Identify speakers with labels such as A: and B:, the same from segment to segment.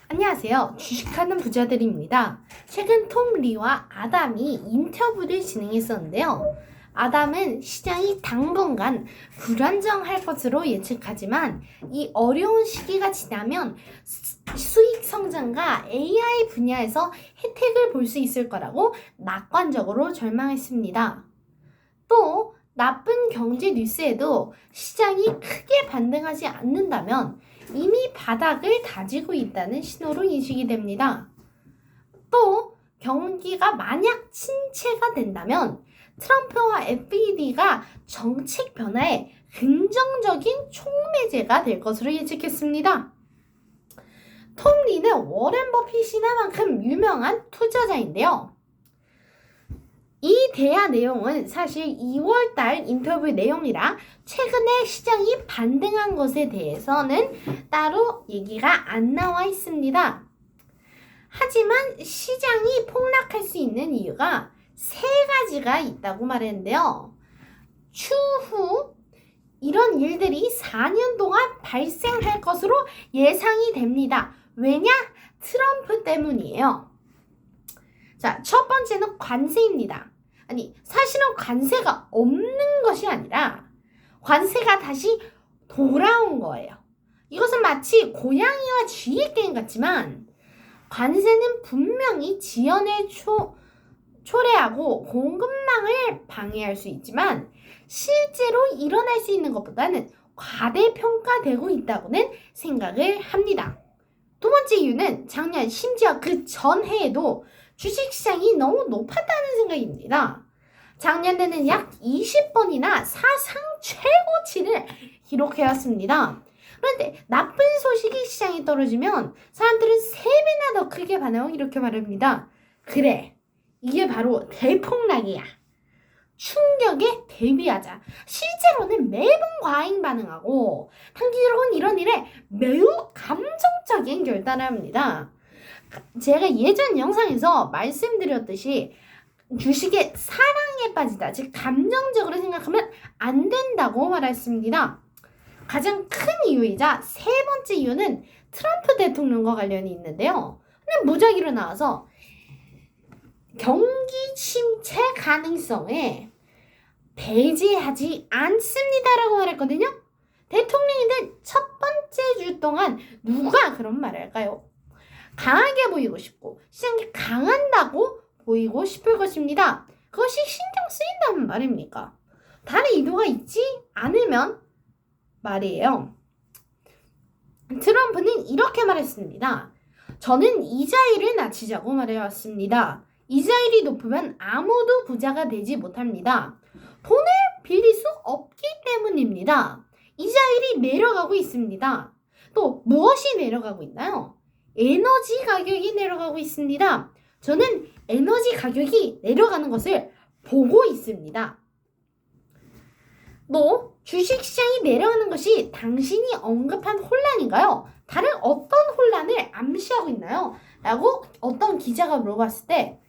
A: 안녕하세요. 주식하는 부자들입니다. 최근 톰 리와 아담이 인터뷰를 진행했었는데요. 아담은 시장이 당분간 불안정할 것으로 예측하지만 이 어려운 시기가 지나면 수익 성장과 AI 분야에서 혜택을 볼 수 있을 거라고 낙관적으로 절망했습니다. 또 나쁜 경제 뉴스에도 시장이 크게 반등하지 않는다면 이미 바닥을 다지고 있다는 신호로 인식이 됩니다. 또 경기가 만약 침체가 된다면 트럼프와 FED가 정책 변화에 긍정적인 촉매제가 될 것으로 예측했습니다. 톰 리는 워렌 버핏이나만큼 유명한 투자자인데요. 이 대화 내용은 사실 2월달 인터뷰 내용이라 최근에 시장이 반등한 것에 대해서는 따로 얘기가 안 나와 있습니다. 하지만 시장이 폭락할 수 있는 이유가 세 가지가 있다고 말했는데요. 추후 이런 일들이 4년 동안 발생할 것으로 예상이 됩니다. 왜냐? 트럼프 때문이에요. 자, 첫 번째는 관세입니다. 사실은 관세가 없는 것이 아니라 관세가 다시 돌아온 거예요. 이것은 마치 고양이와 쥐의 게임 같지만 관세는 분명히 지연을 초래하고 공급망을 방해할 수 있지만 실제로 일어날 수 있는 것보다는 과대평가되고 있다고는 생각을 합니다. 두 번째 이유는 작년 심지어 그 전해에도 주식시장이 너무 높았다는 생각입니다. 작년에는 약 20번이나 사상 최고치를 기록해왔습니다. 그런데 나쁜 소식이 시장에 떨어지면 사람들은 3배나 더 크게 반응하고 이렇게 말합니다. 그래, 이게 바로 대폭락이야. 충격에 대비하자. 실제로는 매번 과잉 반응하고 단기적으로는 이런 일에 매우 감정적인 결단을 합니다. 제가 예전 영상에서 말씀드렸듯이 주식의 사랑에 빠지다, 즉 감정적으로 생각하면 안 된다고 말했습니다. 가장 큰 이유이자 세 번째 이유는 트럼프 대통령과 관련이 있는데요. 근데 무작위로 나와서 경기 침체 가능성에 배제하지 않습니다라고 말했거든요. 대통령이 된 첫 번째 주 동안 누가 그런 말을 할까요? 강하게 보이고 싶고 시장이 강한다고 보이고 싶을 것입니다. 그것이 신경 쓰인다는 말입니까? 다른 이유가 있지 않으면 말이에요. 트럼프는 이렇게 말했습니다. 저는 이자율을 낮추자고 말해왔습니다. 이자율이 높으면 아무도 부자가 되지 못합니다. 돈을 빌릴 수 없기 때문입니다. 이자율이 내려가고 있습니다. 또 무엇이 내려가고 있나요? 에너지 가격이 내려가고 있습니다. 저는 에너지 가격이 내려가는 것을 보고 있습니다. 또 주식시장이 내려가는 것이 당신이 언급한 혼란인가요? 다른 어떤 혼란을 암시하고 있나요? 라고 어떤 기자가 물어봤을 때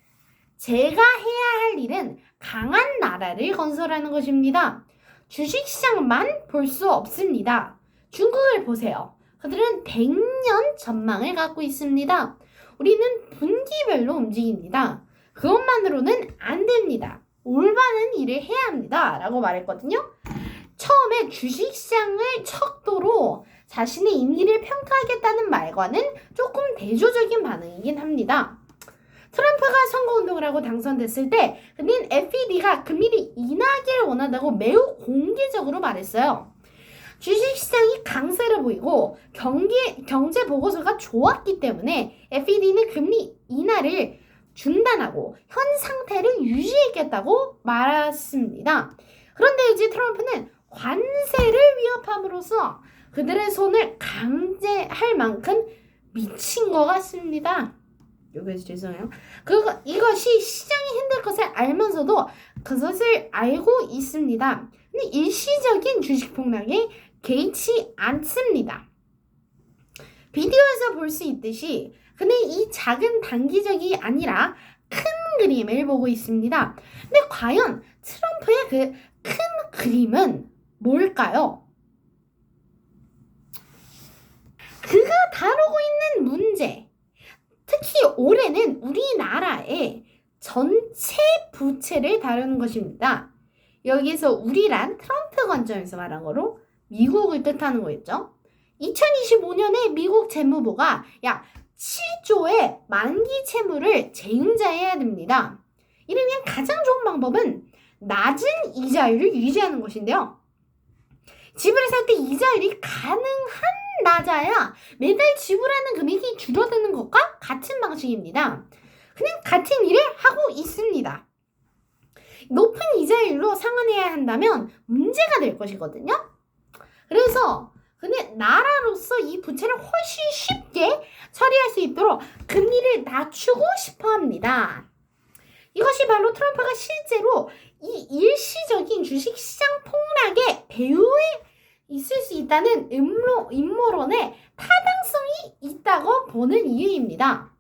A: 제가 해야 할 일은 강한 나라를 건설하는 것입니다. 주식시장만 볼 수 없습니다. 중국을 보세요. 그들은 100년 전망을 갖고 있습니다. 우리는 분기별로 움직입니다. 그것만으로는 안 됩니다. 올바른 일을 해야 합니다. 라고 말했거든요. 처음에 주식시장을 척도로 자신의 임기를 평가하겠다는 말과는 조금 대조적인 반응이긴 합니다. 트럼프가 선거운동을 하고 당선됐을 때 그는 FED가 금리를 인하하기를 원한다고 매우 공개적으로 말했어요. 주식시장이 강세를 보이고 경제 보고서가 좋았기 때문에 FED는 금리 인하를 중단하고 현 상태를 유지하겠다고 말했습니다. 그런데 이제 트럼프는 관세를 위협함으로써 그들의 손을 강제할 만큼 미친 것 같습니다. 여기서 죄송해요. 이것이 시장이 힘들 것을 알면서도 그것을 알고 있습니다. 근데 일시적인 주식 폭락에 개의치 않습니다. 비디오에서 볼 수 있듯이 근데 이 작은 단기적이 아니라 큰 그림을 보고 있습니다. 근데 과연 트럼프의 그 큰 그림은 뭘까요? 그가 다루고 있는 문제, 올해는 우리나라의 전체 부채를 다루는 것입니다. 여기에서 우리란 트럼프 관점에서 말한 거로 미국을 뜻하는 거였죠. 2025년에 미국 재무부가 약 7조의 만기 채무를 재응자해야 됩니다. 이러면 가장 좋은 방법은 낮은 이자율을 유지하는 것인데요. 집을 살 때 이자율이 가능한 낮아야 매달 지불하는 금액이 줄어드는 것과 같은 방식입니다. 그냥 같은 일을 하고 있습니다. 높은 이자율로 상환해야 한다면 문제가 될 것이거든요. 그래서 근데 나라로서 이 부채를 훨씬 쉽게 처리할 수 있도록 금리를 낮추고 싶어 합니다. 이것이 바로 트럼프가 실제로 이 일시적인 주식시장 폭락의 배후에 있을 수 있다는 음모론에 타당성이 있다고 보는 이유입니다.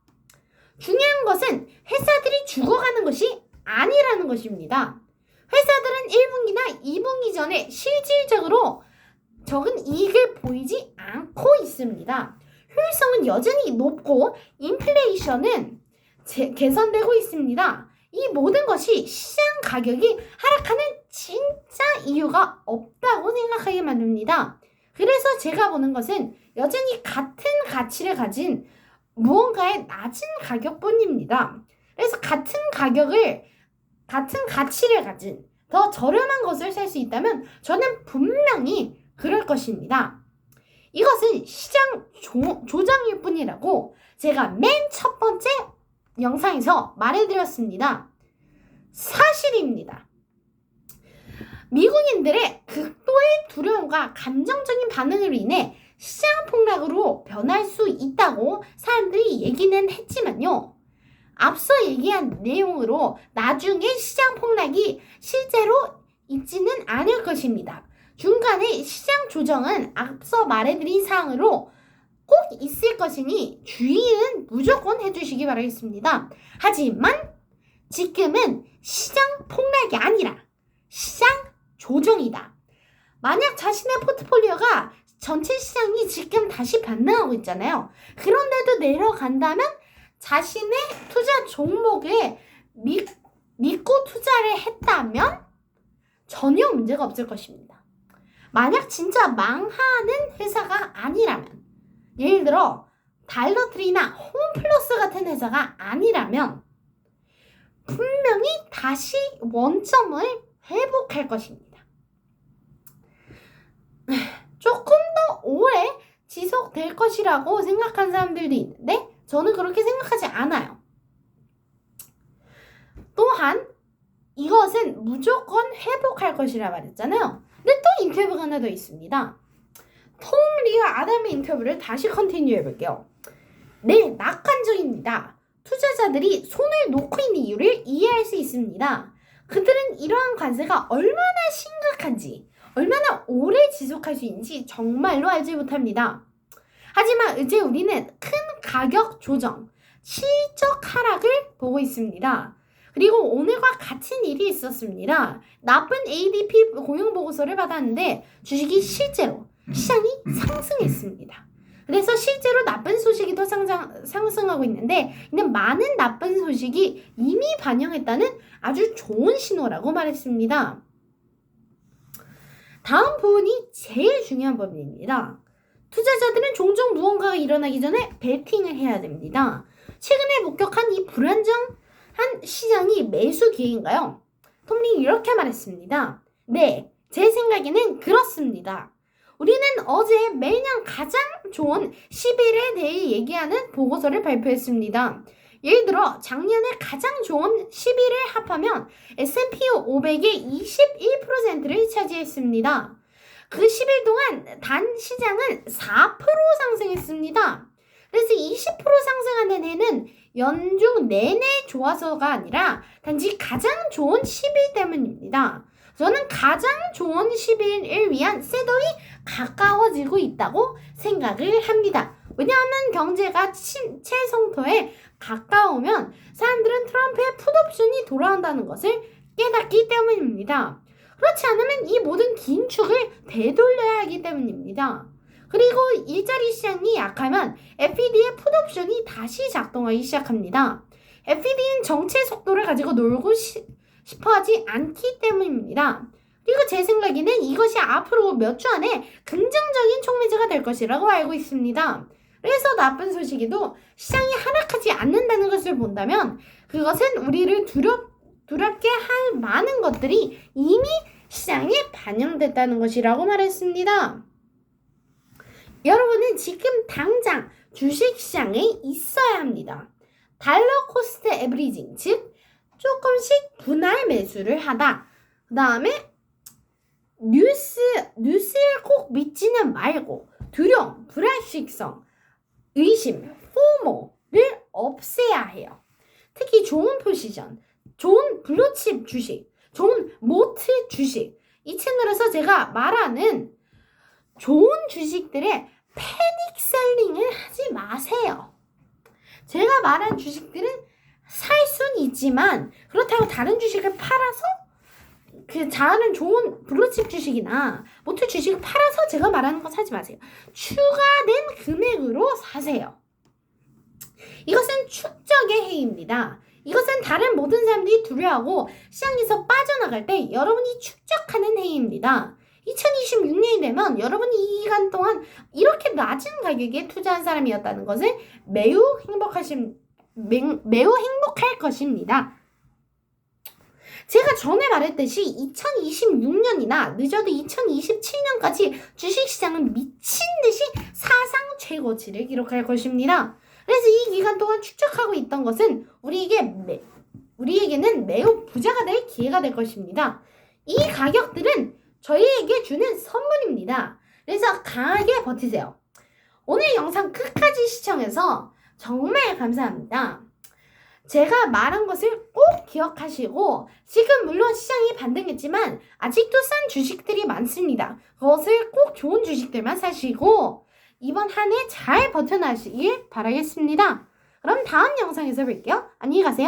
A: 중요한 것은 회사들이 죽어가는 것이 아니라는 것입니다. 회사들은 1분기나 2분기 전에 실질적으로 적은 이익을 보이지 않고 있습니다. 효율성은 여전히 높고 인플레이션은 개선되고 있습니다. 이 모든 것이 시장 가격이 하락하는 진짜 이유가 없다고 생각하게 만듭니다. 그래서 제가 보는 것은 여전히 같은 가치를 가진 무언가의 낮은 가격뿐입니다. 그래서 같은 가치를 가진 더 저렴한 것을 살 수 있다면 저는 분명히 그럴 것입니다. 이것은 시장 조작일 뿐이라고 제가 맨 첫 번째 영상에서 말해드렸습니다. 사실입니다. 미국인들의 극도의 두려움과 감정적인 반응으로 인해 시장 폭락으로 변할 수 있다고 사람들이 얘기는 했지만요. 앞서 얘기한 내용으로 나중에 시장 폭락이 실제로 있지는 않을 것입니다. 중간에 시장 조정은 앞서 말해드린 사항으로 꼭 있을 것이니 주의는 무조건 해주시기 바라겠습니다. 하지만 지금은 시장 폭락이 아니라 시장 조정이다. 만약 자신의 포트폴리오가 전체 시장이 지금 다시 반등하고 있잖아요. 그런데도 내려간다면 자신의 투자 종목에 믿고 투자를 했다면 전혀 문제가 없을 것입니다. 만약 진짜 망하는 회사가 아니라면, 예를 들어 달러트리나 홈플러스 같은 회사가 아니라면 분명히 다시 원점을 회복할 것입니다. 조금 더 오래 지속될 것이라고 생각하는 사람들도 있는데 저는 그렇게 생각하지 않아요. 또한 이것은 무조건 회복할 것이라 말했잖아요. 근데 또 인터뷰가 하나 더 있습니다. 톰 리와 아담의 인터뷰를 다시 컨티뉴 해볼게요. 네, 낙관적입니다. 투자자들이 손을 놓고 있는 이유를 이해할 수 있습니다. 그들은 이러한 관세가 얼마나 심각한지, 얼마나 오래 지속할 수 있는지 정말로 알지 못합니다. 하지만 이제 우리는 큰 가격 조정, 실적 하락을 보고 있습니다. 그리고 오늘과 같은 일이 있었습니다. 나쁜 ADP 고용보고서를 받았는데 주식이 실제로 시장이 상승했습니다. 그래서 실제로 나쁜 소식이 더 상승하고 있는데 이는 많은 나쁜 소식이 이미 반영했다는 아주 좋은 신호라고 말했습니다. 다음 부분이 제일 중요한 부분입니다. 투자자들은 종종 무언가가 일어나기 전에 베팅을 해야 됩니다. 최근에 목격한 이 불안정한 시장이 매수 기회인가요? 톰리 이렇게 말했습니다. 네, 제 생각에는 그렇습니다. 우리는 어제 매년 가장 좋은 10일에 대해 얘기하는 보고서를 발표했습니다. 예를 들어 작년에 가장 좋은 10일을 합하면 S&P 500의 21%를 차지했습니다. 그 10일 동안 단 시장은 4% 상승했습니다. 그래서 20% 상승하는 해는 연중 내내 좋아서가 아니라 단지 가장 좋은 10일 때문입니다. 저는 가장 좋은 10일을 위한 셋업이 가까워지고 있다고 생각을 합니다. 왜냐하면 경제가 최성토에 가까우면 사람들은 트럼프의 풋옵션이 돌아온다는 것을 깨닫기 때문입니다. 그렇지 않으면 이 모든 긴축을 되돌려야 하기 때문입니다. 그리고 일자리 시장이 약하면 FED의 풋옵션이 다시 작동하기 시작합니다. FED는 정체 속도를 가지고 놀고 싶어하지 않기 때문입니다. 그리고 제 생각에는 이것이 앞으로 몇 주 안에 긍정적인 촉매제가 될 것이라고 알고 있습니다. 그래서 나쁜 소식에도 시장이 하락하지 않는다는 것을 본다면 그것은 우리를 두렵게 할 많은 것들이 이미 시장에 반영됐다는 것이라고 말했습니다. 여러분은 지금 당장 주식시장에 있어야 합니다. 달러 코스트 에브리징, 즉 조금씩 분할 매수를 하다. 그 다음에 뉴스를 꼭 믿지는 말고 두려움, 불안식성, 의심, 포모를 없애야 해요. 특히 좋은 포지션, 좋은 블루칩 주식, 좋은 모트 주식, 이 채널에서 제가 말하는 좋은 주식들의 패닉 셀링을 하지 마세요. 제가 말한 주식들은 살 수는 있지만 그렇다고 다른 주식을 팔아서 그 다른 좋은 블루칩 주식이나 모트 주식을 팔아서 제가 말하는 거 사지 마세요. 추가된 금액으로 사세요. 이것은 축적의 해입니다. 이것은 다른 모든 사람들이 두려워하고 시장에서 빠져나갈 때 여러분이 축적하는 해입니다. 2026년이 되면 여러분이 이 기간 동안 이렇게 낮은 가격에 투자한 사람이었다는 것을 매우 행복할 것입니다. 제가 전에 말했듯이 2026년이나 늦어도 2027년까지 주식시장은 미친듯이 사상 최고치를 기록할 것입니다. 그래서 이 기간 동안 축적하고 있던 것은 우리에게는 매우 부자가 될 기회가 될 것입니다. 이 가격들은 저희에게 주는 선물입니다. 그래서 강하게 버티세요. 오늘 영상 끝까지 시청해서 정말 감사합니다. 제가 말한 것을 꼭 기억하시고 지금 물론 시장이 반등했지만 아직도 싼 주식들이 많습니다. 그것을 꼭 좋은 주식들만 사시고 이번 한 해 잘 버텨나시길 바라겠습니다. 그럼 다음 영상에서 뵐게요. 안녕히 가세요.